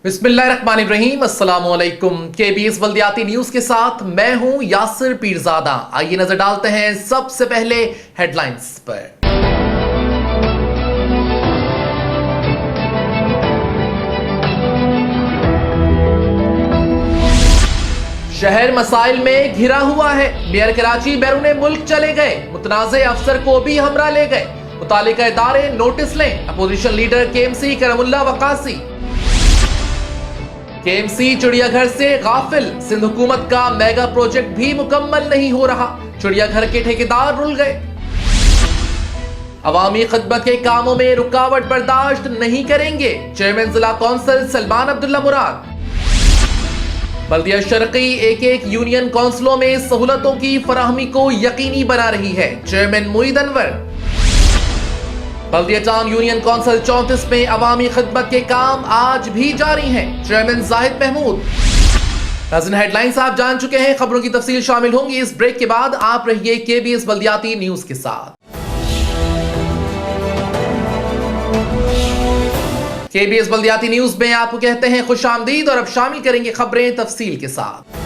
बिस्मिल्लाहिर्रहमानिर्रहीम, अस्सलामुअलैकुम। KBS बल्दियाती news के साथ मैं हूं यासिर पीरजादा। आइए नजर डालते हैं सबसे पहले हेडलाइंस पर। शहर मसाइल में घिरा हुआ है। मेयर कराची बैरूने मुल्क चले गए। मुतनाज़े अफसर को भी हमरा ले गए। मुतालिका इदारे नोटिस लें। Opposition leader KMC Karamullah Waqasi. KMC चिड़ियाघर से गाफिल। सिंध हुकूमत का मेगा प्रोजेक्ट भी मुकम्मल नहीं हो रहा। चिड़ियाघर के ठेकेदार रुल गए। अवामी खिदमत के कामों में रुकावट बर्दाश्त नहीं करेंगे। चेयरमैन जिला कौंसिल सलमान अब्दुल्ला मुराद। बल्दिया शर्की एक यूनियन काउंसिलों में सहूलतों की फराहमी को यकीनी बना रही है। चेयरमैन मुईद अनवर। बल्दिया टाउन यूनियन काउंसिल 34 में अवामी खिदमत के काम आज भी जारी हैं। चेयरमैन जाहिद महमूद। नाज़रीन, हेडलाइंस आप जान चुके हैं। खबरों की तफसील शामिल होंगी इस ब्रेक के बाद। आप रहिए केबीएस बल्दियाती न्यूज के साथ। केबीएस बल्दियाती न्यूज में आपको कहते हैं खुशामदीद और अब शामिल करेंगे खबरें तफसील के साथ।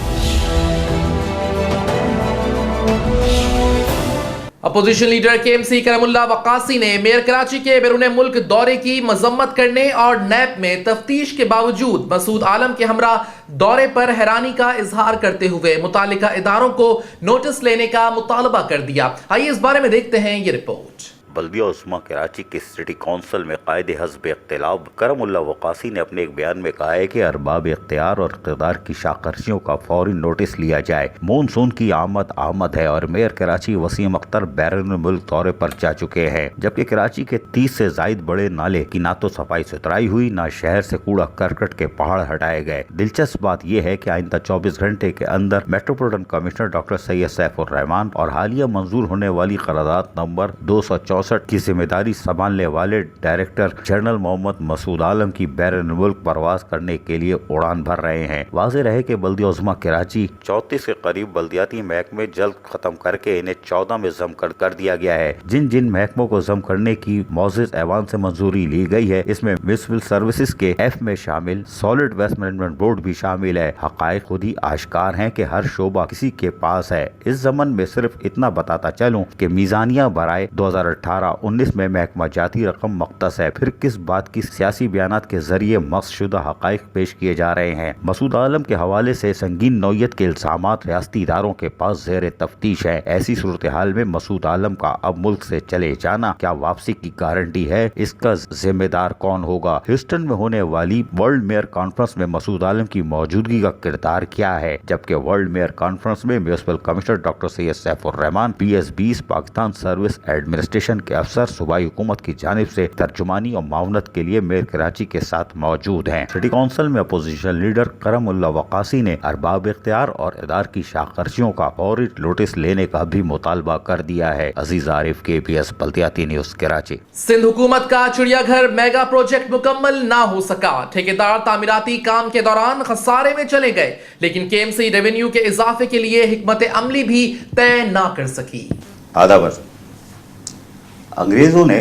अपोजिशन लीडर केएमसी करमुल्ला वकासी ने मेयर कराची के बैरून मुल्क दौरे की मजम्मत करने और नैब में तफ्तीश के बावजूद मसूद आलम के हमरा दौरे पर हैरानी का इजहार करते हुए मुतालिका इदारों को नोटिस लेने का मुतालबा कर दिया। आइए इस बारे में देखते हैं ये रिपोर्ट। बल्दिया उस्मा कराची के सिटी काउंसिल में कायदे हस्ब इख्तिलाफ करमुल्ला वकासी ने अपने एक बयान में कहा है कि अरबाब इख्तियार और इक़्तिदार की शाखर्जियों का फौरी नोटिस लिया जाए। मानसून की आमद है और मेयर कराची वसीम अख्तर बैरून मुल्क दौरे पर जा चुके हैं, जबकि कराची के 30 से जायद बड़े नाले की ना तो सफाई सुथराई हुई, ना शहर से कूड़ा करकट के पहाड़ हटाए गए। दिलचस्प बात यह है कि आइंदा 24 घंटे के अंदर metropolitan commissioner doctor Syed Saifur Rahman और हालिया मंजूर होने वाली करारदाद नंबर 264 की जिम्मेदारी संभालने वाले डायरेक्टर जनरल मोहम्मद मसूद आलम की बैरून मुल्क परवाज करने के लिए उड़ान भर रहे हैं। वाज़ेह रहे कि बल्दिया उज़्मा कराची 34 के करीब बल्दियाती महकमे जल्द खत्म करके इन्हें 14 में जम कर दिया गया है। जिन जिन महकमों को जम करने की मौजूद ऐवान से मंजूरी ली गई है, इसमें म्युनिसिपल सर्विसेज के एफ में शामिल सॉलिड वेस्ट मैनेजमेंट बोर्ड भी शामिल है। हक़ाइक़ खुद ही आश्कार हैं कि हर शोबा किसी के पास है। इस ज़मन में सिर्फ इतना बताता चलूं कि मीज़ानिया बराए 2018-19 में महकमा जाती रकम मख्तस है। फिर किस बात की सियासी बयानात के जरिए मक़सदशुदा हक़ाइक़ पेश किए जा रहे हैं। मसूद आलम के हवाले से संगीन नौयत के इल्ज़ामात रियासती इदारों के पास ज़ेर तफ्तीश है। ऐसी सूरत हाल में मसूद आलम का अब मुल्क से चले जाना क्या वापसी की गारंटी है? इसका जिम्मेदार कौन होगा? ह्यूस्टन में होने वाली वर्ल्ड मेयर कॉन्फ्रेंस में मसूद आलम की मौजूदगी का किरदार क्या है? जबकि वर्ल्ड मेयर कॉन्फ्रेंस में municipal commissioner doctor Syed Saifur Rahman, PS20 Pakistan service administration के अफसर सूबाई हुकूमत की जानिब से तर्जुमानी और मावनत के लिए मेयर कराची के साथ मौजूद हैं। सिटी काउंसिल में अपोजिशन लीडर करमुल्ला वकासी ने अरबाब इख्तियार और इदार की शाखर्जियों का फौरी नोटिस लेने का भी मुतालबा कर दिया है। अजीज आरिफ, केबीएस बल्दियाती न्यूज कराची। सिंध हुकूमत का चिड़ियाघर मेगा प्रोजेक्ट मुकम्मल ना हो सका। ठेकेदार तामीराती काम के दौरान खसारे में चले गए, लेकिन केएमसी रेवेन्यू के इजाफे के लिए हिकमत अमली भी तय ना कर सकी। आधा वर्ष अंग्रेज़ों ने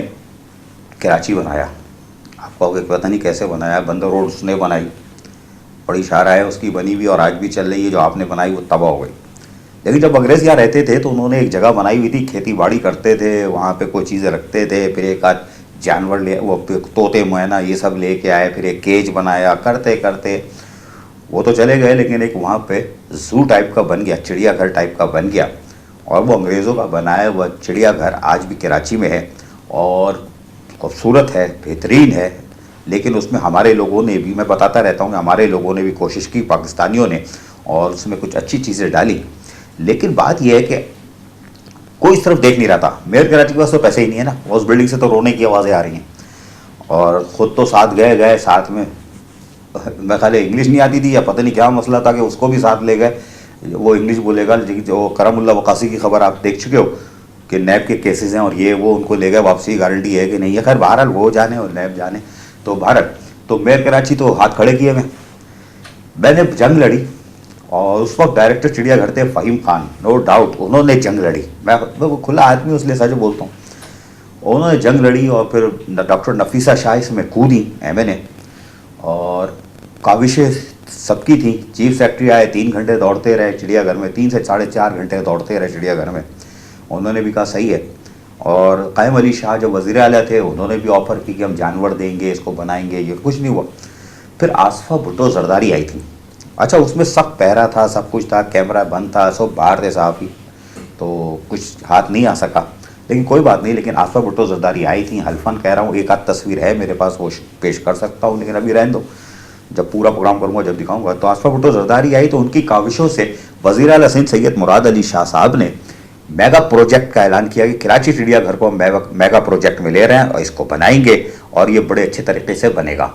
कराची बनाया। आपको पता नहीं कैसे बनाया। बंदर रोड उसने बनाई, बड़ी शाहराह है उसकी बनी हुई और आज भी चल रही है। जो आपने बनाई वो तबाह हो गई। लेकिन जब अंग्रेज़ यहाँ रहते थे तो उन्होंने एक जगह बनाई हुई थी, खेती बाड़ी करते थे, वहाँ पे कोई चीज़ें रखते थे। फिर एक आध जानवर ले, वो तोते मुआयना ये सब लेके आए। फिर एक केज बनाया। करते करते वो तो चले गए, लेकिन एक वहाँ पे जू टाइप का बन गया, चिड़ियाघर टाइप का बन गया। और वो अंग्रेज़ों का बनाया हुआ चिड़ियाघर आज भी कराची में है और खूबसूरत है, बेहतरीन है। लेकिन उसमें हमारे लोगों ने भी, मैं बताता रहता हूँ कि हमारे लोगों ने भी कोशिश की, पाकिस्तानियों ने, और उसमें कुछ अच्छी चीज़ें डाली। लेकिन बात यह है कि कोई इस तरफ देख नहीं रहा था। मेयर कराची के पास तो पैसे ही नहीं है ना। उस बिल्डिंग से तो रोने की आवाज़ें आ रही हैं। और ख़ुद तो साथ गए साथ में मैं ख्याल इंग्लिश नहीं आती थी या पता नहीं क्या मसला था कि उसको भी साथ ले गए। वो इंग्लिश बोलेगा। जो करमुल्ला वकासी की खबर आप देख चुके हो कि नैब के केसेस हैं और ये वो उनको ले गए वापसी, गारंटी है कि नहीं है। खैर बहरहाल वो जाने और नैब जाने। तो भारत तो मेयर कराची तो हाथ खड़े किए मैंने जंग लड़ी और उस वक्त डायरेक्टर चिड़ियाघर थे फ़हीम खान, नो डाउट उन्होंने जंग लड़ी। मैं खुला आदमी इसलिए सच बोलता हूँ। उन्होंने जंग लड़ी और फिर डॉक्टर नफीसा शाह इसमें कूदी MNA और काविशें सबकी थी। चीफ सेक्रेटरी आए, 3 घंटे दौड़ते रहे चिड़ियाघर में, 3 से 4.5 घंटे दौड़ते रहे चिड़ियाघर में। उन्होंने भी कहा सही है। और कायम अली शाह जो वज़ीर आला थे, उन्होंने भी ऑफ़र की कि हम जानवर देंगे, इसको बनाएंगे, ये कुछ नहीं हुआ। फिर आसफा भुट्टो जरदारी आई थी। अच्छा, उसमें सब पहरा था, सब कुछ था, कैमरा बंद था, सब बाहर थे साहब, तो कुछ हाथ नहीं आ सका, लेकिन कोई बात नहीं। लेकिन आसफा भुट्टो जरदारी आई थी। हल्फन कह रहा हूँ, एक आध तस्वीर है मेरे पास, वो पेश कर सकता हूँ, लेकिन अभी रहने दो, जब पूरा प्रोग्राम करूँगा जब दिखाऊंगा। तो आसफा भुट्टो जरदारी आई, तो उनकी काविशों से वज़ीर आला सिंध सैयद मुराद अली शाह साहब ने मेगा प्रोजेक्ट का ऐलान किया कि कराची चिड़ियाघर को हम मेगा प्रोजेक्ट में ले रहे हैं और इसको बनाएंगे और ये बड़े अच्छे तरीके से बनेगा।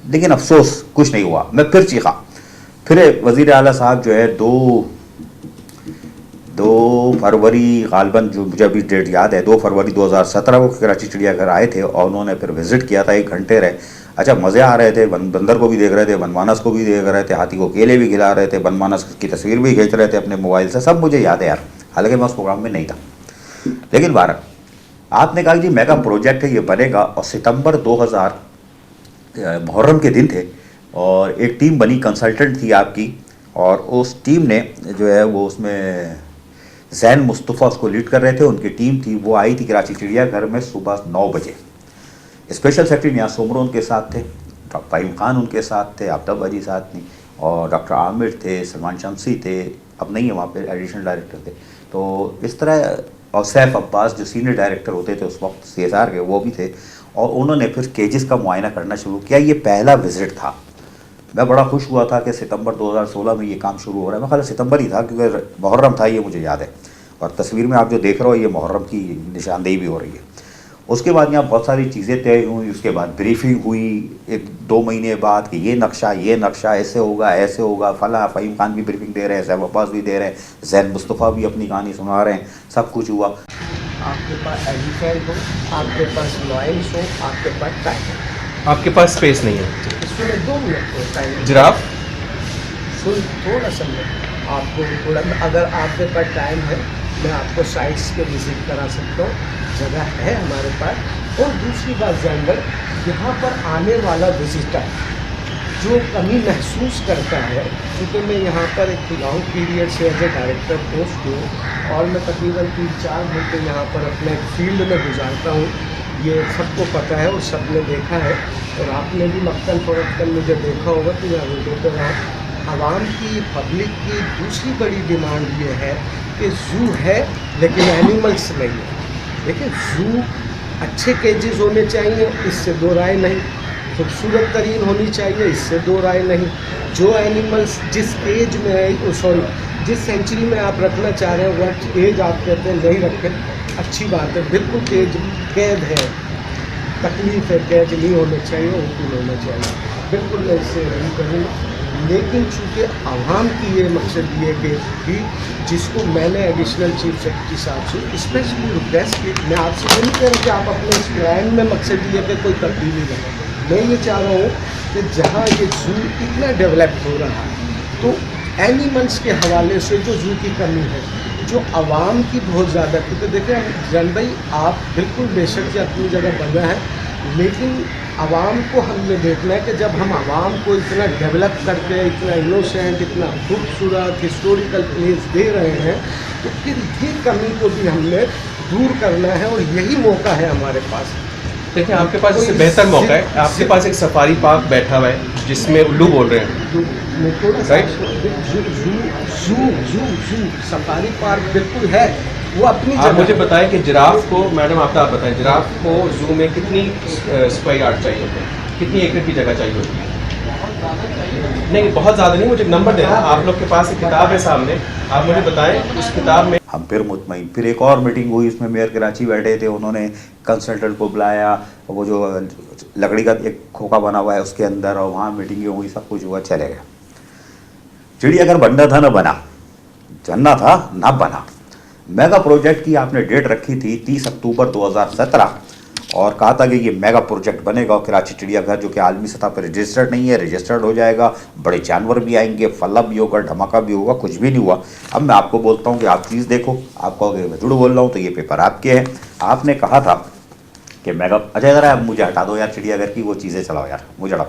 लेकिन अफसोस कुछ नहीं हुआ। मैं फिर चीखा। फिर वज़ीर आला साहब जो है 2 फरवरी गालबन, जो मुझे अभी डेट याद है, 2 फरवरी 2017 को कराची चिड़ियाघर आए थे और उन्होंने फिर विज़िट किया था। 1 घंटे रहे। अच्छा, मज़े आ रहे थे। बंदर को भी देख रहे थे, बनमानस को भी देख रहे थे, हाथी को केले भी खिला रहे थे, बनमानस की तस्वीर भी खींच रहे थे अपने मोबाइल से। सब मुझे याद है यार, हालांकि मैं उस प्रोग्राम में नहीं था। लेकिन बारह आपने कहा कि मेगा प्रोजेक्ट है, ये बनेगा। और सितंबर 2000 मुहर्रम के दिन थे और एक टीम बनी, कंसल्टेंट थी आपकी, और उस टीम ने जो है वो उसमें जैन मुस्तफ़ा उसको लीड कर रहे थे। उनकी टीम थी, वो आई थी कराची चिड़ियाघर में सुबह 9 बजे। स्पेशल सेक्रेटरी नियाज़ सोमरो उनके साथ थे, डॉक्टर फ़हीम खान उनके साथ थे, आफ्ताब बाजी साथ थी, और डॉक्टर आमिर थे, सलमान शमसी थे, अब नहीं है वहाँ पे, एडिशनल डायरेक्टर थे। तो इस तरह, और सैफ अब्बास जो सीनियर डायरेक्टर होते थे उस वक्त CSR के, वो भी थे। और उन्होंने फिर केजेस का मुआयना करना शुरू किया। ये पहला विज़िट था। मैं बड़ा खुश हुआ था कि सितंबर 2016 में ये काम शुरू हो रहा है। मैं ख्याल सितंबर ही था, क्योंकि मुहर्रम था, ये मुझे याद है। और तस्वीर में आप जो देख रहे हो, ये मुहर्रम की निशानदेही भी हो रही है। उसके बाद यहाँ बहुत सारी चीज़ें तय हुई। उसके बाद ब्रीफिंग हुई 1-2 महीने बाद कि ये नक्शा ऐसे होगा, ऐसे होगा। फला फ़हीम खान भी ब्रीफिंग दे रहे हैं, सैफ अब्बास भी दे रहे हैं, जैन मुस्तफ़ा भी अपनी कहानी सुना रहे हैं। सब कुछ हुआ। आपके पास एलिफेंट हो, आपके पास लॉयंस हो, आपके पास टाइगर। आपके पास स्पेस नहीं है। इसमें 2 मिनट हो टाइम। जिराफ। सुन, थोड़ा समय आपको थोड़ा, अगर आपके पास टाइम है मैं आपको साइट्स पे विज़िट करा सकता हूँ, जगह है हमारे पास। और दूसरी बात जानकर, यहाँ पर आने वाला विजिटर जो कमी महसूस करता है, क्योंकि मैं यहाँ पर एक लॉन्ग पीरियड से एज ए डायरेक्टर पोस्ट हूँ और मैं तकरीबन 3-4 घंटे यहाँ पर अपने फील्ड में गुजारता हूँ, ये सबको पता है और सब ने देखा है। और आपने भी मक्तन फ़रोख्तन मुझे देखा होगा कि मैं वीडियो पर रहा। आवाम की, पब्लिक की दूसरी बड़ी डिमांड ये है कि ज़ू है लेकिन एनिमल्स नहीं है। देखिए, ज़ू अच्छे केजेस होने चाहिए, इससे 2 राय नहीं। खूबसूरत तरीन होनी चाहिए, इससे 2 राय नहीं। जो एनिमल्स जिस एज में है, सॉरी, जिस सेंचुरी में आप रखना चाह रहे हैं वह एज आप कहते हैं नहीं रखें, अच्छी बात है, बिल्कुल कैद है, तकलीफ़ है, कैद नहीं होना चाहिए, ओपन होना चाहिए, बिल्कुल मैं इससे नहीं करूँगा। लेकिन चूँकि आवाम की ये मकसद ये कि जिसको मैंने एडिशनल चीफ सेक्रेटरी साहब से स्पेशली रिक्वेस्ट की, मैं आपसे ये नहीं कह रहा कि आप अपने इस प्लान में मकसद ये कि कोई तब्दीली नहीं। मैं ये चाह रहा हूँ कि जहाँ ये ज़ू इतना डेवलप हो रहा है, तो एनिमल्स के हवाले से जो ज़ू की कमी है, जो आवाम की बहुत ज़्यादा, क्योंकि देखिए जन भाई, आप बिल्कुल बेशक से अपनी जगह बना है, लेकिन आवाम को हमने देखना है कि जब हम आवाम को इतना डेवलप करके, इतना इनोसेंट, इतना खूबसूरत हिस्टोरिकल प्लेस दे रहे हैं, तो फिर ये कमी को भी हमने दूर करना है और यही मौका है हमारे पास। देखिए, आपके पास इससे बेहतर मौका है। आपके पास एक सफारी पार्क बैठा हुआ है जिसमें उल्लू बोल रहे हैं, राइट? जू सफारी पार्क बिल्कुल है, वो अपनी आप मुझे बताएं कि जिराफ को, मैडम आप बताएं, जिराफ को जू में कितनी स्क्वायर यार्ड चाहिए होते हैं, कितनी एकड़ की जगह चाहिए होती है? नहीं, बहुत ज़्यादा नहीं, मुझे नंबर देना। आप लोग के पास एक किताब है सामने, आप मुझे बताएं उस किताब में। हम फिर मुतमईन। फिर एक और मीटिंग हुई, उसमें मेयर कराची बैठे थे, उन्होंने कंसल्टेंट को बुलाया, वो जो लकड़ी का एक खोखा बना हुआ है उसके अंदर, और वहाँ मीटिंगें हुई, सब कुछ हुआ, चले गए। चिड़ियाघर बनना था ना बना, बनना था ना बना। मेगा प्रोजेक्ट की आपने डेट रखी थी 30 अक्टूबर 2017 और कहा था कि ये मेगा प्रोजेक्ट बनेगा और कराची चिड़ियाघर जो कि आलमी सतह पर रजिस्टर्ड नहीं है, रजिस्टर्ड हो जाएगा, बड़े जानवर भी आएंगे, फला भी होगा, धमाका भी होगा। कुछ भी नहीं हुआ। अब मैं आपको बोलता हूँ कि आप चीज़ देखो, आप कहोगे मैं झूठ बोल रहा हूँ, तो ये पेपर आपके हैं। आपने कहा था कि मेगा, अच्छा ज़रा मुझे हटा दो यार चिड़ियाघर की वो चीज़ें, चलाओ यार, मुझे हटाओ।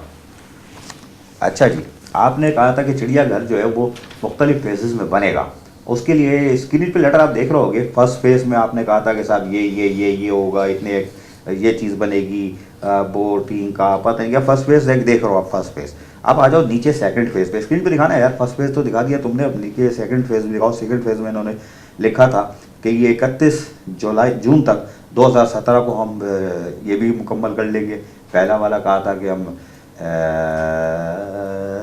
अच्छा जी, आपने कहा था कि चिड़ियाघर जो है वो मुख्तलिफ फेजेस में बनेगा। उसके लिए स्क्रीन पे लेटर आप देख रहे होगे। फर्स्ट फेज़ में आपने कहा था कि साहब ये होगा, इतने ये चीज़ बनेगी, बोटिंग का पता नहीं क्या। फर्स्ट फेज़ देख रहे हो आप, फर्स्ट फेज़। अब आ जाओ नीचे सेकंड फेज़ पे। स्क्रीन पे दिखाना है यार, फर्स्ट फेज़ तो दिखा दिया तुमने, अब नीचे सेकंड फेज़ में दिखाओ। सेकंड फेज़ में इन्होंने लिखा था कि ये 31 जून तक 2017 को हम ये भी मुकम्मल कर लेंगे। पहला वाला कहा था कि हम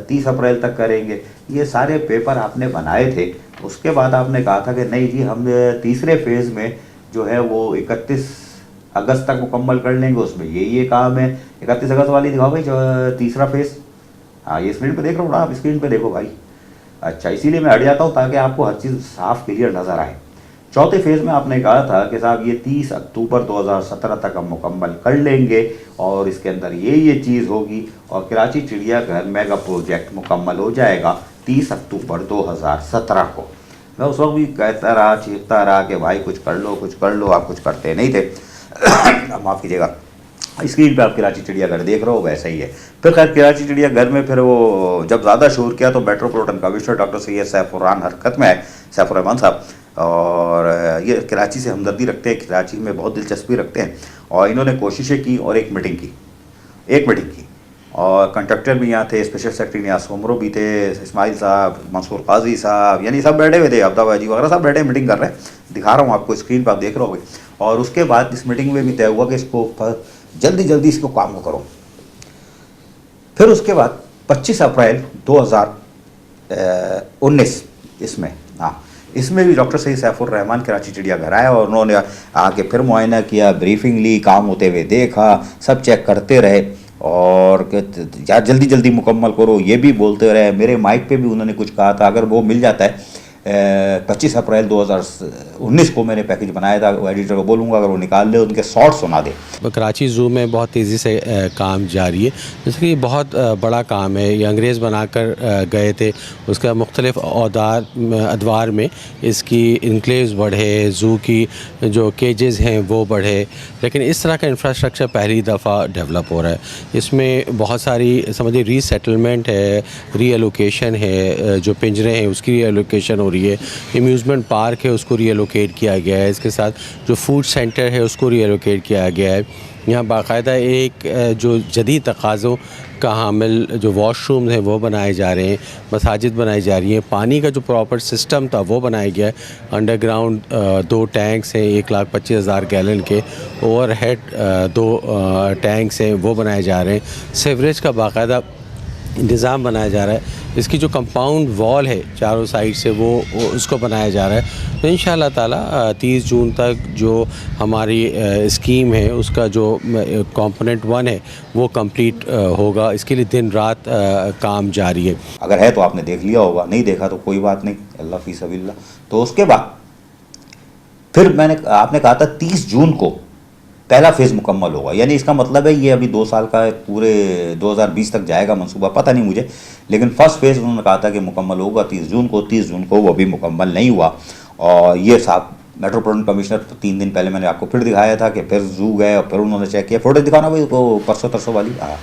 30 अप्रैल तक करेंगे। ये सारे पेपर आपने बनाए थे। उसके बाद आपने कहा था कि नहीं जी, हम तीसरे फेज़ में जो है वो 31 अगस्त तक मुकम्मल कर लेंगे। उसमें ये काम है। 31 अगस्त वाली दिखाओ भाई, जो तीसरा फेज़। हाँ, ये स्क्रीन पे देख रहा हूँ ना, आप स्क्रीन पे देखो भाई। अच्छा, इसीलिए मैं हट जाता हूँ ताकि आपको हर चीज़ साफ क्लियर नज़र आए। चौथे फेज़ में आपने कहा था कि साहब ये 30 अक्टूबर 2017 तक हम मुकम्मल कर लेंगे और इसके अंदर ये चीज़ होगी और कराची चिड़ियाघर मेगा प्रोजेक्ट मुकम्मल हो जाएगा 30 अक्टूबर 2017 को। मैं उस वक्त भी कहता रहा, चीखता रहा कि भाई कुछ कर लो। आप कुछ करते नहीं थे। अब माफ़ कीजिएगा, स्क्रीन पे आप कराची चिड़ियाघर देख रहे हो, वैसा ही है। फिर खैर कराची चिड़ियाघर में फिर वो जब ज़्यादा शोर किया तो metropolitan commissioner doctor Syed Saifur Rahman हरकत में आए, सैफुर्रहमान साहब, और ये कराची से हमदर्दी रखते हैं, कराची में बहुत दिलचस्पी रखते हैं, और इन्होंने कोशिशें की और एक मीटिंग की। और कंडक्टर भी यहाँ थे, स्पेशल सेक्रेटरी नियाज सोमरो भी थे, इस्माइल साहब, मंसूर काजी साहब, यानी सब बैठे हुए थे, अब्दाबाजी वगैरह सब बैठे मीटिंग कर रहे हैं। दिखा रहा हूँ आपको, स्क्रीन पर आप देख रहे होगे। और उसके बाद इस मीटिंग में भी तय हुआ कि इसको जल्दी इसको काम को करो। फिर उसके बाद 25 अप्रैल 2019 इसमें भी डॉक्टर सैयद सैफुर्रहमान कराची चिड़ियाघर आए और उन्होंने आके फिर मुआयना किया, ब्रीफिंग ली, काम होते हुए देखा, सब चेक करते रहे और यार जल्दी मुकम्मल करो, ये भी बोलते रहे। मेरे माइक पे भी उन्होंने कुछ कहा था, अगर वो मिल जाता है 25 अप्रैल 2019 को मैंने पैकेज बनाया था, वो एडिटर को बोलूँगा अगर वो निकाल ले, उनके शॉर्ट सुना दे। कराची ज़ू में बहुत तेज़ी से काम जारी है, जैसे कि बहुत बड़ा काम है। ये अंग्रेज़ बनाकर गए थे, उसका मुख्तलिफ अदवार में इसकी इनक्लेव्स बढ़े, ज़ू की जो केजेस हैं वो बढ़े, लेकिन इस तरह का इंफ्रास्ट्रक्चर पहली दफ़ा डेवलप हो रहा है। इसमें बहुत सारी समझिए रीसेटलमेंट है, रीएलोकेशन है, जो पिंजरे हैं उसकी रीएलोकेशन हो रही है, अम्यूज़मेंट पार्क है उसको रीएलोकेट किया गया है, इसके साथ जो फूड सेंटर है उसको रीएलोकेट किया गया है। यहाँ बाकायदा एक जो जदीद तकाज़ों का हामिल जो वॉशरूम हैं वो बनाए जा रहे हैं, मसाजिद बनाई जा रही हैं, पानी का जो प्रॉपर सिस्टम था वो बनाया गया है। अंडरग्राउंड 2 टैंक्स हैं 1,25,000 गैलन के, ओवरहेड 2 टैंक्स हैं वो बनाए जा रहे हैं, सीवरेज का बाकायदा इंतज़ाम बनाया जा रहा है। इसकी जो कंपाउंड वॉल है चारों साइड से वो उसको बनाया जा रहा है। तो इंशाअल्लाह ताला 30 जून तक जो हमारी स्कीम है उसका जो कंपोनेंट 1 है वो कंप्लीट होगा। इसके लिए दिन रात काम जारी है। अगर है तो आपने देख लिया होगा, नहीं देखा तो कोई बात नहीं, अल्लाह फी सबिल्लाह। तो उसके बाद फिर आपने कहा था 30 जून को पहला फेज़ मुकम्मल होगा, यानी इसका मतलब है ये अभी 2 साल का पूरे 2020 तक जाएगा मंसूबा, पता नहीं मुझे, लेकिन फ़र्स्ट फेज़ उन्होंने कहा था कि मुकम्मल होगा 30 जून को वो भी मुकम्मल नहीं हुआ। और ये साहब मेट्रोपॉलिटन कमिश्नर 3 दिन पहले मैंने आपको फिर दिखाया था कि फिर जू गए और फिर उन्होंने चेक किया, फ़ोटो दिखाना भाई को परसों वाली। हाँ,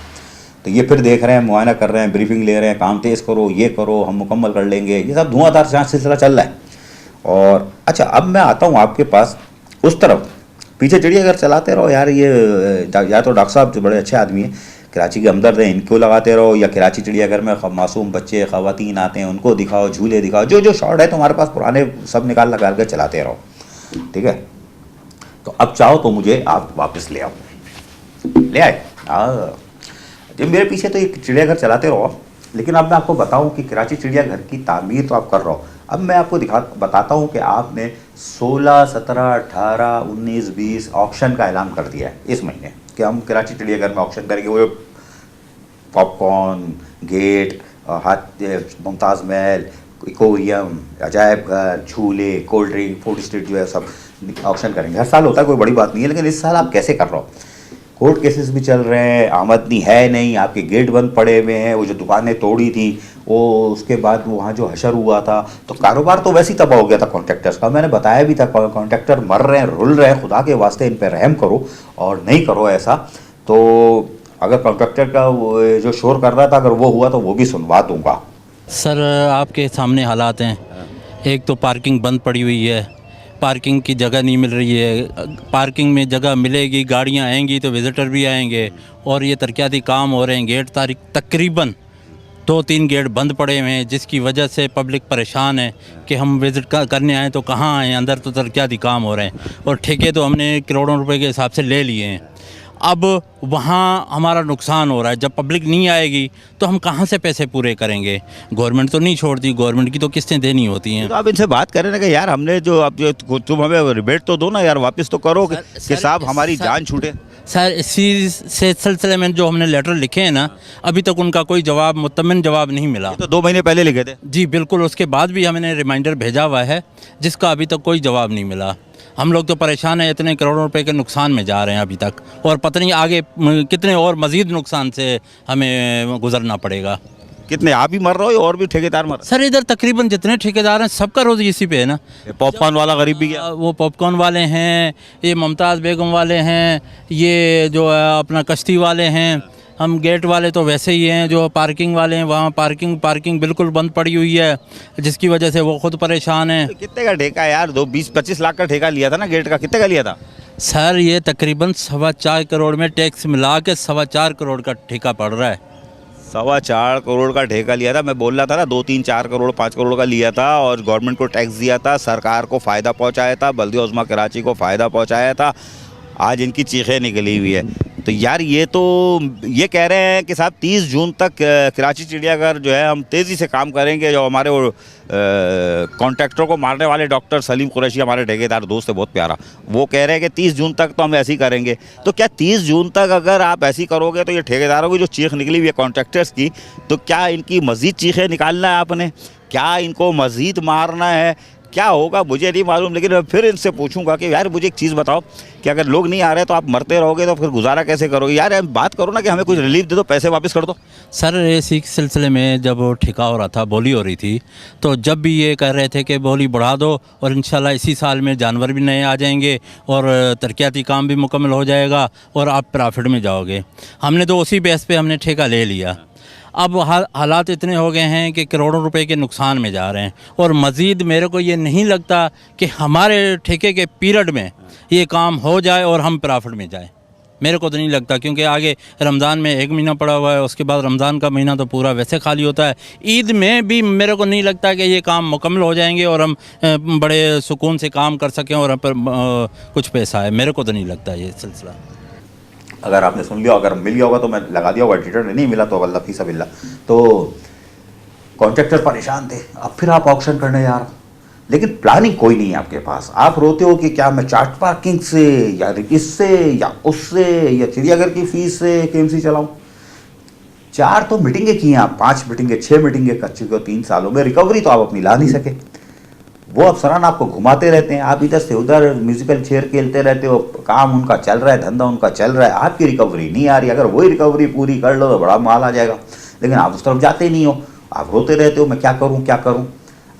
तो ये फिर देख रहे हैं, मुआयना कर रहे हैं, ब्रीफिंग ले रहे हैं, काम तेज़ करो, ये करो, हम मुकम्मल कर लेंगे, ये सब धुआंधार सिलसिला चल रहा है। और अच्छा, अब मैं आता हूँ आपके पास उस तरफ, पीछे चिड़ियाघर चलाते रहो यार। ये या तो डॉक्टर साहब जो बड़े अच्छे आदमी हैं, कराची के हमदर्द हैं, इनको लगाते रहो, या कराची चिड़ियाघर में मासूम बच्चे ख़वातीन आते हैं उनको दिखाओ, झूले दिखाओ, जो शॉट है तुम्हारे पास पुराने सब निकाल लगा कर चलाते रहो, ठीक है। तो अब चाहो तो मुझे आप वापस ले आओ, ले आए। जब मेरे पीछे तो एक चिड़ियाघर चलाते रहो, लेकिन अब मैं आपको बताऊं कि कराची चिड़ियाघर की तामीर तो आप कर रहे हो। अब मैं आपको बताता हूं कि आपने 16, 17, 18, 19, 20 ऑक्शन का ऐलान कर दिया है इस महीने कि हम कराची चिड़ियाघर में ऑक्शन करेंगे। वो पॉपकॉर्न, गेट, मुमताज़ महल, इकोरियम, अजायब घर, झूले, कोल्ड ड्रिंक, फूड स्ट्रीट जो है सब ऑक्शन करेंगे। हर साल होता है, कोई बड़ी बात नहीं है, लेकिन इस साल आप कैसे कर रहे हो? कोर्ट केसेस भी चल रहे हैं, आमदनी है नहीं, आपके गेट बंद पड़े हुए हैं, वो जो दुकानें तोड़ी थी वो, उसके बाद वहाँ जो हशर हुआ था, तो कारोबार तो वैसे ही तबाह हो गया था कॉन्ट्रैक्टर्स का। मैंने बताया भी था कॉन्ट्रैक्टर मर रहे हैं, रुल रहे हैं, खुदा के वास्ते इन पर रहम करो और नहीं करो ऐसा। तो अगर कॉन्ट्रैक्टर का वो जो शोर कर रहा था अगर वो हुआ तो वो भी सुनवा दूंगा। सर आपके सामने हालात हैं, एक तो पार्किंग बंद पड़ी हुई है, पार्किंग की जगह नहीं मिल रही है, पार्किंग में जगह मिलेगी गाड़ियां आएंगी तो विज़िटर भी आएंगे, और ये तरक्याती काम हो रहे हैं। गेट तकरीबन 2-3 गेट बंद पड़े हुए हैं, जिसकी वजह से पब्लिक परेशान है कि हम विज़िट करने आएँ तो कहाँ आएँ, अंदर तो तरक्याती काम हो रहे हैं और ठेके तो हमने करोड़ों रुपए के हिसाब से ले लिए हैं। अब वहाँ हमारा नुकसान हो रहा है, जब पब्लिक नहीं आएगी तो हम कहाँ से पैसे पूरे करेंगे। गवर्नमेंट तो नहीं छोड़ती, गवर्नमेंट की तो किस्तें देनी होती हैं। तो आप इनसे बात करें ना कि यार हमने जो अब जो तुम हमें रिबेट तो दो ना यार, वापस तो करो कि साहब हमारी जान छूटे। सर इसी से सिलसिले में जो हमने लेटर लिखे हैं ना, अभी तक उनका कोई जवाब, मुतमिन जवाब नहीं मिला। तो 2 महीने पहले लिखे थे जी बिल्कुल, उसके बाद भी हमने रिमाइंडर भेजा हुआ है जिसका अभी तक कोई जवाब नहीं मिला। हम लोग तो परेशान हैं, इतने करोड़ों रुपए के नुकसान में जा रहे हैं अभी तक, और पता नहीं आगे कितने और मज़ीद नुकसान से हमें गुजरना पड़ेगा। कितने आप ही मर रहे हो और भी ठेकेदार मर? सर इधर तकरीबन जितने ठेकेदार हैं सबका रोज़ इसी पे है ना। पॉपकॉर्न वाला गरीब भी गया, वो पॉपकॉर्न वाले हैं, ये मुमताज़ बेगम वाले हैं, ये जो है अपना कश्ती वाले हैं, हम गेट वाले तो वैसे ही हैं, जो पार्किंग वाले हैं वहाँ पार्किंग बिल्कुल बंद पड़ी हुई है, जिसकी वजह से वो खुद परेशान हैं। कितने का ठेका यार? 20-25 लाख का ठेका लिया था ना गेट का, कितने का लिया था? सर ये तकरीबन 4.25 करोड़ में टैक्स मिला के 4.25 करोड़ का ठेका पड़ रहा है। 4.25 करोड़ का ठेका लिया था। मैं बोल रहा था ना 2-3-4 करोड़ 5 करोड़ का लिया था, और गवर्नमेंट को टैक्स दिया था, सरकार को फ़ायदा पहुंचाया था, बल्दिया उज़्मा कराची को फ़ायदा पहुंचाया था। आज इनकी चीखें निकली हुई है। तो यार ये कह रहे हैं कि साहब 30 जून तक कराची चिड़ियाघर जो है हम तेज़ी से काम करेंगे। जो हमारे वो कॉन्ट्रैक्टर को मारने वाले डॉक्टर सलीम कुरैशी, हमारे ठेकेदार दोस्त है बहुत प्यारा, वो कह रहे हैं कि 30 जून तक तो हम ऐसे ही करेंगे। तो क्या 30 जून तक अगर आप ऐसे ही करोगे तो ये ठेकेदारों की जो चीख निकली हुई है कॉन्ट्रैक्टर्स की, तो क्या इनकी मज़ीद चीखें निकालना है आपने? क्या इनको मज़ीद मारना है? क्या होगा मुझे नहीं मालूम, लेकिन मैं फिर इनसे पूछूंगा कि यार मुझे एक चीज़ बताओ कि अगर लोग नहीं आ रहे तो आप मरते रहोगे तो फिर गुजारा कैसे करोगे? यार बात करो ना कि हमें कुछ रिलीफ दे दो, पैसे वापस कर दो। सर इसी सिलसिले में जब ठेका हो रहा था, बोली हो रही थी, तो जब भी ये कह रहे थे कि बोली बढ़ा दो और इंशाल्लाह इसी साल में जानवर भी नए आ जाएंगे और तरक्याती काम भी मुकम्मल हो जाएगा और आप प्रॉफिट में जाओगे। हमने तो उसी बेस पे हमने ठेका ले लिया। अब हालात इतने हो गए हैं कि करोड़ों रुपए के नुकसान में जा रहे हैं, और मज़ीद मेरे को ये नहीं लगता कि हमारे ठेके के पीरियड में ये काम हो जाए और हम प्रॉफिट में जाए। मेरे को तो नहीं लगता, क्योंकि आगे रमज़ान में 1 महीना पड़ा हुआ है, उसके बाद रमज़ान का महीना तो पूरा वैसे खाली होता है। ईद में भी मेरे को नहीं लगता कि ये काम मुकम्मल हो जाएंगे और हम बड़े सुकून से काम कर सकें और हम पर कुछ पैसा है। मेरे को तो नहीं लगता ये सिलसिला। अगर आपने सुन लिया, अगर मिल गया होगा तो मैं लगा दिया होगा, एडिटर ने नहीं मिला तो अल्लाह फीसा बिल्ला। तो कॉन्ट्रैक्टर परेशान थे, अब फिर आप ऑक्शन करने जा रहे हो, लेकिन प्लानिंग कोई नहीं है आपके पास। आप रोते हो कि क्या मैं चार्ट पार्किंग से या इससे या उससे या चिड़ियाघर की फीस से केएमसी चलाऊं। 4 तो मीटिंगें की हैं आप, 5 मीटिंगें 6 मीटिंगें कर चुके हो 3 सालों में, रिकवरी तो आप अपनी ला नहीं सके। वो अफसरान आपको घुमाते रहते हैं, आप इधर से उधर म्यूजिकल चेयर खेलते रहते हो, काम उनका चल रहा है, धंधा उनका चल रहा है, आपकी रिकवरी नहीं आ रही। अगर वही रिकवरी पूरी कर लो तो बड़ा माल आ जाएगा, लेकिन आप उस तरफ जाते नहीं हो, आप रोते रहते हो मैं क्या करूं क्या करूं।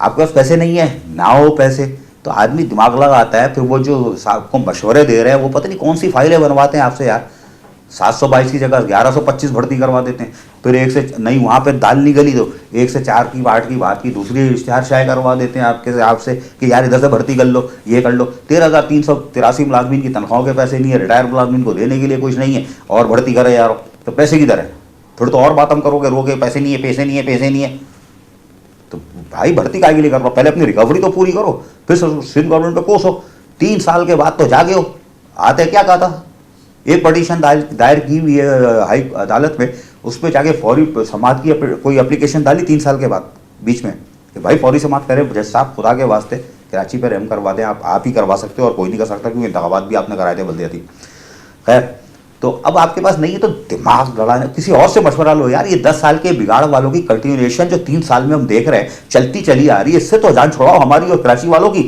आपके पास पैसे नहीं है, ना हो पैसे तो आदमी दिमाग लगाता है, फिर वो जो आपको मशवरे दे रहे हैं वो पता नहीं कौन सी फाइलें बनवाते हैं आपसे यार। 722 की जगह 1125 भर्ती करवा देते हैं, फिर 1 से नहीं वहाँ पे दाल नहीं गली तो 1 से 4 की 8 की बात की दूसरी इश्तिहार शाये करवा देते हैं आपसे कि यार इधर से भर्ती कर लो, ये कर लो। 13,383 मुलाजमीन की तनख्वाहों के पैसे नहीं है, रिटायर मुलाजमीन को देने के लिए कुछ नहीं है, और भर्ती करे यार तो पैसे किधर है? फिर तो और बात हम करोगे, रोके पैसे नहीं है पैसे नहीं है पैसे नहीं है। तो भाई भर्ती काहे के लिए कर रहा हो? पहले अपनी रिकवरी तो पूरी करो, फिर सिंध गवर्नमेंट पे कोसो। 3 साल के बाद तो जागे हो, आते क्या कहा था, एक पटिशन दायर की हुई है हाई अदालत में, उस पर जाके फौरी समाअत की कोई एप्लीकेशन डाली 3 साल के बाद बीच में कि भाई फौरी समाअत करें। जज साहब खुदा के वास्ते कराची पर रहम करवा दें, आप ही करवा सकते हो और कोई नहीं कर सकता, क्योंकि इंतखाबात भी आपने कराए थे बल्दियाती। खैर तो अब आपके पास नहीं है तो दिमाग लड़ाना, किसी और से मशवरा लो यार। ये 10 साल के बिगाड़ वालों की कंटिन्यूएशन जो 3 साल में हम देख रहे हैं चलती चली आ रही है, इससे तो जान छुड़ाओ हमारी और कराची वालों की।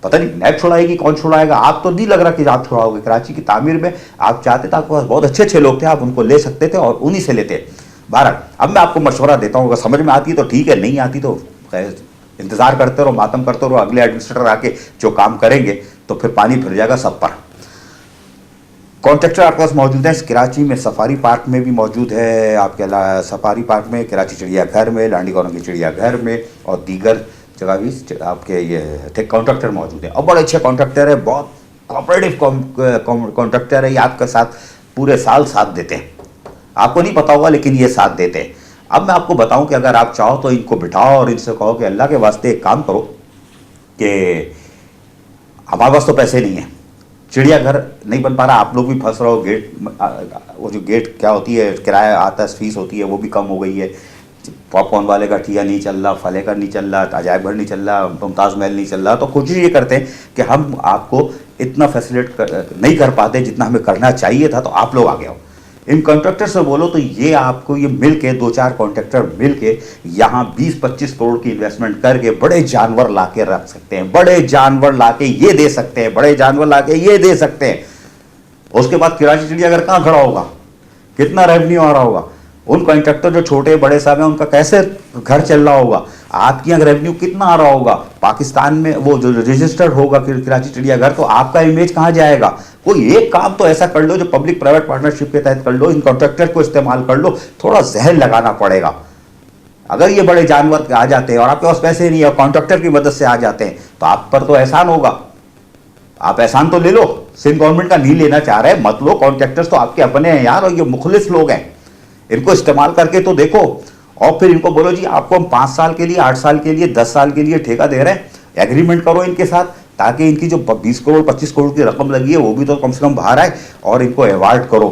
पता नहीं नैब छुड़ाएगी कौन छुड़ाएगा, आप तो नहीं लग रहा कि आप छुड़ाओगे। कराची की तामीर में आप चाहते थे, आपके पास बहुत अच्छे लोग थे, आप उनको ले सकते थे और उन्हीं से लेते। बहरहाल अब मैं आपको मशवरा देता हूँ, अगर समझ में आती है तो ठीक है, नहीं आती तो इंतजार करते रहो, मातम करते रहो, अगले एडमिनिस्ट्रेटर आके जो काम करेंगे तो फिर पानी फिर जाएगा सब पर। कॉन्ट्रैक्टर आपके पास मौजूद है कराची में, सफारी पार्क में भी मौजूद है, आपके सफारी पार्क में, कराची चिड़ियाघर में, लांडी कॉलोनी के चिड़ियाघर में और दीगर जगह भी आपके ये कॉन्ट्रैक्टर मौजूद है और बड़े अच्छे कॉन्ट्रैक्टर है, बहुत कोऑपरेटिव कॉन्ट्रैक्टर है। ये आपके साथ पूरे साल साथ देते हैं, आपको नहीं पता होगा लेकिन ये साथ देते हैं। अब मैं आपको बताऊं कि अगर आप चाहो तो इनको बिठाओ और इनसे कहो कि अल्लाह के वास्ते एक काम करो कि हमारे पास तो पैसे नहीं है, चिड़ियाघर नहीं बन पा रहा, आप लोग भी फंस रहे हो, गेट वो जो गेट क्या होती है किराया आता है, फीस होती है वो भी कम हो गई है, पॉपकॉर्न वाले का ठिया नहीं चल रहा, फले का नहीं चल रहा, अजायब घर नहीं चल रहा, मुमताज़ महल नहीं चल रहा। तो कोशिश ये करते हैं कि हम आपको इतना फैसिलिटेट नहीं कर पाते जितना हमें करना चाहिए था, तो आप लोग आगे आओ। इन कॉन्ट्रैक्टर से बोलो तो ये आपको ये मिल के 2-4 कॉन्ट्रैक्टर मिल के यहाँ 20-25 करोड़ की इन्वेस्टमेंट करके बड़े जानवर ला के रख सकते हैं, बड़े जानवर ला के ये दे सकते हैं, बड़े जानवर ला के ये दे सकते हैं। उसके बाद कराची चिड़ियाघर कहाँ खड़ा होगा, कितना रेवेन्यू आ रहा होगा, उन कॉन्ट्रैक्टर जो छोटे बड़े साहब हैं उनका कैसे घर चल रहा होगा, आपके यहाँ रेवेन्यू कितना आ रहा होगा, पाकिस्तान में वो जो रजिस्टर्ड होगा कराची चिड़ियाघर तो आपका इमेज कहाँ जाएगा। कोई एक काम तो ऐसा कर लो जो पब्लिक प्राइवेट पार्टनरशिप के तहत कर लो, इन कॉन्ट्रैक्टर को इस्तेमाल कर लो, थोड़ा जहन लगाना पड़ेगा। अगर ये बड़े जानवर आ जाते हैं और आपके पास पैसे नहीं है और कॉन्ट्रैक्टर की मदद से आ जाते हैं तो आप पर तो एहसान होगा, आप एहसान तो ले लो। सिंध गवर्नमेंट का नहीं लेना चाह रहे, मत लो, कॉन्ट्रैक्टर्स तो आपके अपने हैं यार और ये मुखलिस लोग हैं, इनको इस्तेमाल करके तो देखो। और फिर इनको बोलो जी आपको हम 5 साल के लिए, 8 साल के लिए, 10 साल के लिए ठेका दे रहे हैं, एग्रीमेंट करो इनके साथ ताकि इनकी जो 20 करोड़ 25 करोड़ की रकम लगी है वो भी तो कम से कम बाहर आए और इनको अवार्ड करो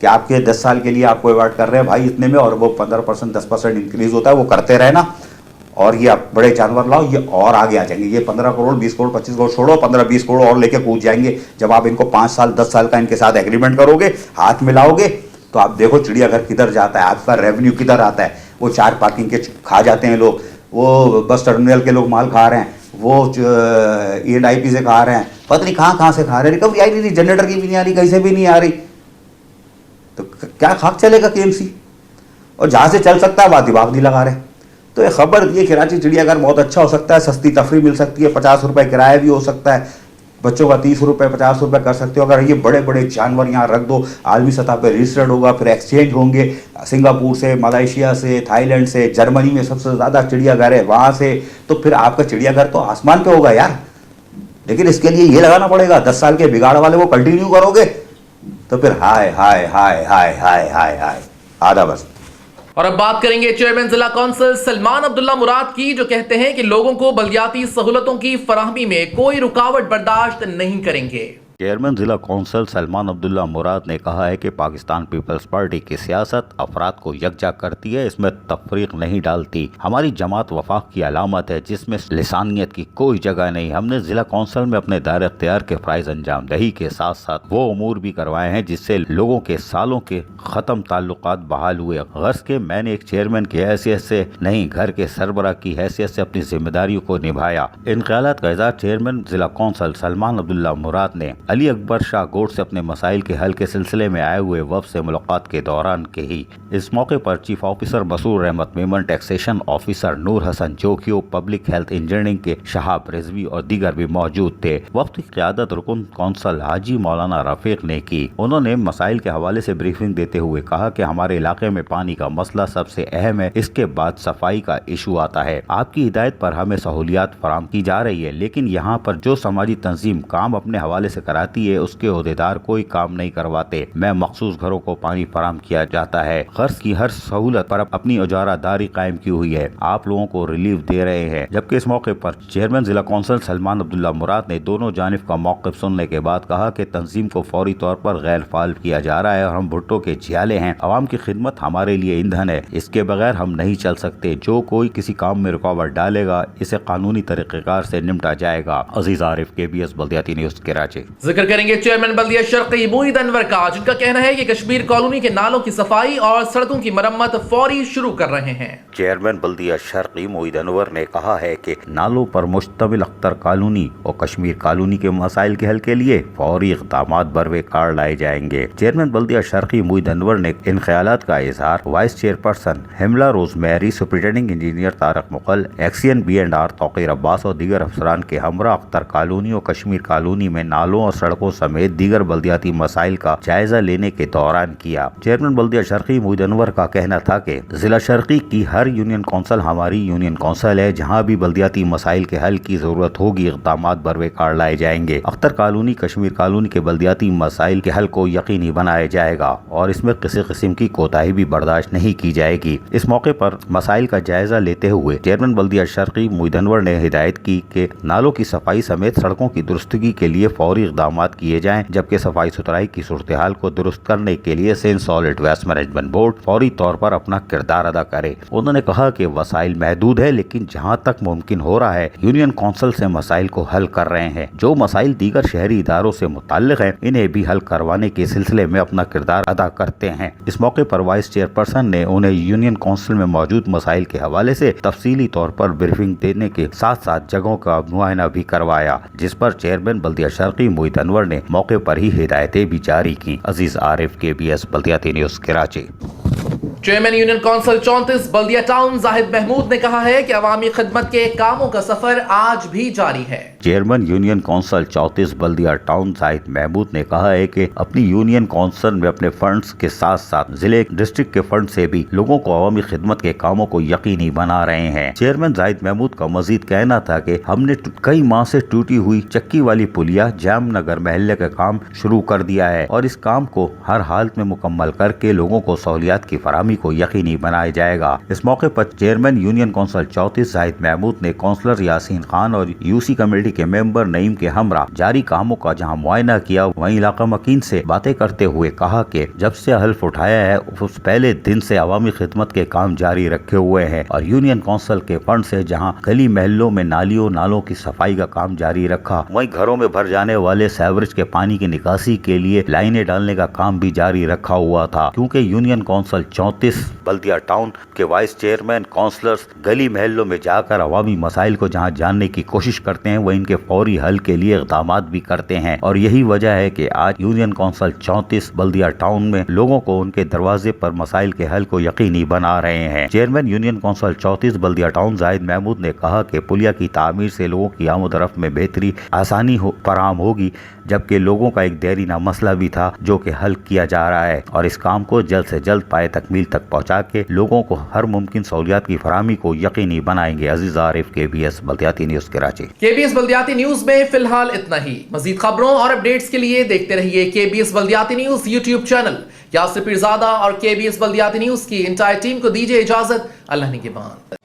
कि आपके 10 साल के लिए आपको अवार्ड कर रहे हैं भाई इतने में और वो 15% 10% इंक्रीज होता है, वो करते रहना और ये आप बड़े जानवर लाओ, ये और आगे आ जाएंगे। ये 15 करोड़ 20 करोड़ 25 करोड़ छोड़ो, 15-20 करोड़ और लेके कूद जाएंगे। जब आप इनको 5 साल 10 साल का इनके साथ एग्रीमेंट करोगे, हाथ मिलाओगे तो आप देखो चिड़ियाघर किधर जाता है, आपका रेवेन्यू किधर आता है। वो 4 पार्किंग के खा जाते हैं लोग, वो बस टर्मिनल के लोग माल खा रहे हैं, वो E&IP से खा रहे हैं, पता नहीं कहाँ से खा रहे हैं, रिकवरी आई नहीं रही, जनरेटर की भी नहीं आ रही, कहीं से भी नहीं आ रही, तो क्या खाक चलेगा KMC। और जहाँ से चल सकता है वहाँ दिमाग नहीं लगा रहे। तो ये खबर ये कराची चिड़ियाघर बहुत अच्छा हो सकता है, सस्ती तफरी मिल सकती है, 50 रुपये किराया भी हो सकता है, बच्चों का 30 रुपये 50 रुपये कर सकते हो। अगर ये बड़े बड़े जानवर यहाँ रख दो, आलमी सतह पर रजिस्टर्ड होगा, फिर एक्सचेंज होंगे सिंगापुर से, मलेशिया से, थाईलैंड से, जर्मनी में सबसे ज़्यादा चिड़ियाघर है वहाँ से, तो फिर आपका चिड़ियाघर तो आसमान पे होगा यार। लेकिन इसके लिए ये लगाना पड़ेगा, 10 साल के बिगाड़ वाले वो कंटिन्यू करोगे तो फिर हाय हाय हाय हाय हाय हाय हाय आधा बस। और अब बात करेंगे चेयरमैन जिला कौंसिल सलमान अब्दुल्ला मुराद की, जो कहते हैं कि लोगों को बलदियाती सहूलतों की फराहमी में कोई रुकावट बर्दाश्त नहीं करेंगे। चेयरमैन जिला कौंसिल सलमान अब्दुल्ला मुराद ने कहा है कि पाकिस्तान पीपल्स पार्टी की सियासत अफराद को यकजा करती है, इसमें तफरीक नहीं डालती। हमारी जमात वफाक की अलामत है जिसमें लिसानियत की कोई जगह नहीं। हमने जिला कौंसिल में अपने दायरे इख्तियार के फ़राइज़ अंजाम दही के साथ साथ वो उमूर भी करवाए हैं जिससे लोगों के सालों के ख़त्म ताल्लुकात बहाल हुए। गर्ज के मैंने एक चेयरमैन की हैसियत से नहीं, घर के सरबराह की हैसियत से अपनी जिम्मेदारियों को निभाया। इनक़ियालात का इज़हार चेयरमैन जिला कौंसिल सलमान अब्दुल्ला मुराद ने अली अकबर शाह गोट से अपने मसाइल के हल के सिलसिले में आए हुए वफ़द से मुलाकात के दौरान के ही। इस मौके पर चीफ ऑफिसर मसूर रहमत मेमन, टैक्सेशन ऑफिसर नूर Hasan Jokhio, public health engineering के शहाब रिजवी और दीगर भी मौजूद थे। वफ़द की क़यादत रुकन कौंसल हाजी मौलाना रफीक ने की। उन्होंने मसाइल के हवाले से ब्रीफिंग देते हुए कहा कि हमारे इलाके में पानी का मसला सबसे अहम है, इसके बाद सफाई का इशू आता है। आपकी हिदायत पर हमें सहूलियात फराम की जा रही है, लेकिन यहाँ पर जो समाजी तंजीम काम अपने हवाले से कराती है उसके ओहदेदार कोई काम नहीं करवाते। मैं मखसूस घरों को पानी फराम किया जाता है। खर्च की हर सहूलत पर अपनी उजारादारी कायम की हुई है, आप लोगों को रिलीफ दे रहे हैं। जबकि इस मौके पर चेयरमैन जिला कौंसिल सलमान अब्दुल्ला मुराद ने दोनों जानिब का मौक़िफ़ सुनने के बाद कहा कि तंजीम को फौरी तौर पर गैर फाल किया जा रहा है और हम भुट्टो के जियाले हैं। अवाम की खिदमत हमारे लिए ईंधन है, इसके बगैर हम नहीं चल सकते। जो कोई किसी काम में रुकावट डालेगा इसे कानूनी तरीक़ेकार से निपटा जाएगा। अजीज आरिफ, KBS बल्दियाती न्यूज़ कराची। जिक्र करेंगे चेयरमैन बल्दिया शर्क़ी मोईद अनवर का, जिनका कहना है कि कश्मीर कॉलोनी के नालों की सफाई और सड़कों की मरम्मत फौरी शुरू कर रहे हैं। चेयरमैन बल्दिया शर्क़ी मोईद अनवर ने कहा है कि नालों पर मुश्तमिल अख्तर कॉलोनी और कश्मीर कॉलोनी के मसाइल के हल के लिए फौरी इक़दामात बरवेकार लाए जाएंगे। चेयरमैन बल्दिया शर्क़ी मोईद अनवर ने इन ख्यालात का इजहार vice chairperson Himla Rosemary, superintending engineer Tariq Mughal, XEN B&R Tauqeer Abbas और दीगर अफसरान के हमरा अख्तर कॉलोनी और कश्मीर कॉलोनी में नालों और सड़कों समेत दीगर बल्दियाती मसाइल का जायजा लेने के दौरान किया। चेयरमैन बल्दिया शर्की मोहिद अनवर का कहना था कि जिला शर्की की हर यूनियन कौंसिल हमारी यूनियन कौंसिल है, जहाँ भी बल्दियाती मसाइल के हल की जरूरत होगी इक़दाम बरवेकार लाए जाएंगे। अख्तर कॉलोनी कश्मीर कॉलोनी के बल्दियाती मसाइल के हल को यकीनी बनाया जाएगा और इसमें किसी किस्म की कोताही भी बर्दाश्त नहीं की जाएगी। इस मौके पर मसाइल का जायजा लेते हुए चेयरमैन बल्दिया शर्की मोहिद अनवर ने हिदायत की कि नालों की सफाई समेत सड़कों की दुरुस्तगी के लिए फौरी इक़दाम किए जाएं, जबकि सफाई सुथराई की सूरत हाल को दुरुस्त करने के लिए सेंट सॉलिड वेस्ट मैनेजमेंट बोर्ड फौरी तौर पर अपना किरदार अदा करे। उन्होंने कहा कि वसाइल महदूद है, लेकिन जहाँ तक मुमकिन हो रहा है यूनियन कौंसिल से मसाइल को हल कर रहे हैं। जो मसाइल दीगर शहरी इदारों से मुताल्लिक है इन्हें भी हल करवाने के सिलसिले में अपना किरदार अदा करते हैं। इस मौके पर वाइस चेयरपर्सन ने उन्हें यूनियन कौंसिल में मौजूद मसाइल के हवाले से तफसीली तौर पर ब्रीफिंग देने के साथ साथ जगहों का मुआयना भी करवाया, जिस पर चेयरमैन बल्दिया शर्की मोहिद अनवर ने मौके पर ही हिदायतें भी जारी की। Aziz Arif, KBS Baldiyati news Karachi. Chairman union council 34 Baldia town Zahid Mahmood ने कहा है कि अवामी खिदमत के कामों का सफर आज भी जारी है। Chairman union council 34 Baldia town Zahid Mahmood ने कहा है कि अपनी यूनियन कौंसिल में अपने फंड्स के साथ साथ जिले डिस्ट्रिक्ट के फंड से भी लोगों को अवामी खिदमत के कामों को यकीनी बना रहे हैं। चेयरमैन जाहिद महमूद का मजीद कहना था कि हमने कई माह से टूटी हुई चक्की वाली पुलिया जामनगर महल्ले का काम शुरू कर दिया है और इस काम को हर हालत में मुकम्मल करके लोगों को सहूलियात की फराहमी को यकीनी बनाया जाएगा। इस मौके पर chairman union council 34 Zahid Mahmood ने काउंसलर यासीन खान और यूसी कमेटी के मेंबर नईम के हमरा जारी कामों का जहां मुआयना किया, वहीं इलाका मकीन से बातें करते हुए कहा कि जब से हल्फ उठाया है उस पहले दिन से अवामी खिदमत के काम जारी रखे हुए हैं और यूनियन कौंसिल के फंड से जहां गली महलों में नालों की सफाई का काम जारी रखा, वहीं घरों में भर जाने वाले सीवरेज के पानी की निकासी के लिए लाइनें डालने का काम भी जारी रखा हुआ था। क्योंकि यूनियन कौंसिल 34 बल्दिया टाउन के वाइस चेयरमैन काउंसलर्स गली महलों में जाकर अवामी मसाइल को जहां जानने की कोशिश करते हैं, वह इनके फौरी हल के लिए इक़दाम भी करते हैं और यही वजह है कि आज यूनियन कौंसिल 34 बल्दिया टाउन में लोगों को उनके दरवाजे पर मसाइल के हल को यकीनी बना रहे हैं। Chairman union council 34 Baldia town Zahid Mahmood ने कहा कि पुलिया की तामीर से लोगों की आमद-ओ-रफ्त में बेहतरी आसानी फराहम होगी, जबकि लोगों का एक देरीना मसला भी था जो कि हल किया जा रहा है और इस काम को जल्द से जल्द पाए तकमील तक पहुँचा के लोगों को हर मुमकिन सहूलियात की फराहमी को यकीनी बनाएंगे। Aziz Arif, KBS Baldiyati news Karachi. KBS Baldiyati news में फिलहाल इतना ही। मजीद खबरों और अपडेट्स के लिए देखते रहिए KBS Baldiyati news YouTube channel. Yasir Pirzada और KBS बल्दियाती न्यूज़ की इंटायर टीम को दीजिए इजाजत। अल्लाह निगहबान।